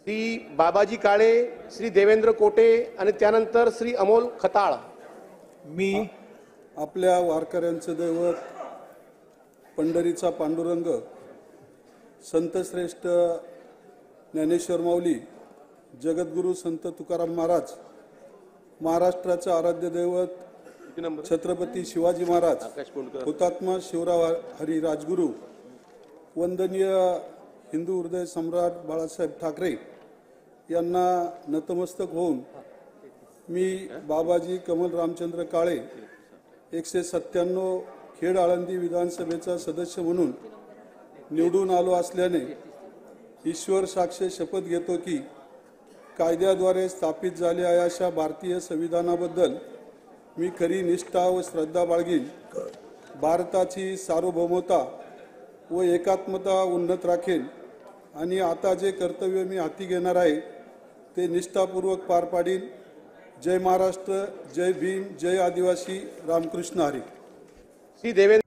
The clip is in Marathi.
श्री बाबाजी काळे, श्री देवेंद्र कोटे आणि त्यानंतर श्री अमोल खताळ। मी आपल्या वारकऱ्यांचे दैवत पंढरीचा पांडुरंग संत श्रेष्ठ ज्ञानेश्वर माऊली जगद्गुरु संत तुकाराम महाराज, महाराष्ट्राचे आराध्य दैवत छत्रपती शिवाजी महाराज, हुतात्मा शिवराव हरी राजगुरू, वंदनीय हिंदू हृदय सम्राट बाळासाहेब ठाकरे यांना नतमस्तक होऊन मी बाबाजी कमल रामचंद्र काळे 197 खेड आळंदी विधानसभेचा सदस्य म्हणून निवडून आलो असल्याने ईश्वर साक्षी शपथ घेतो की कायद्याद्वारे स्थापित झालेल्या अशा भारतीय संविधानाबद्दल मी खरी निष्ठा व श्रद्धा बाळगीन, भारताची सार्वभौमता व एकात्मता उन्नत राखेन आणि आता जे कर्तव्य मी हाती घेणार आहे ते निष्ठापूर्वक पार पाडीन। जय महाराष्ट्र, जय भीम, जय आदिवासी, रामकृष्ण हरी। श्री देवेंद्र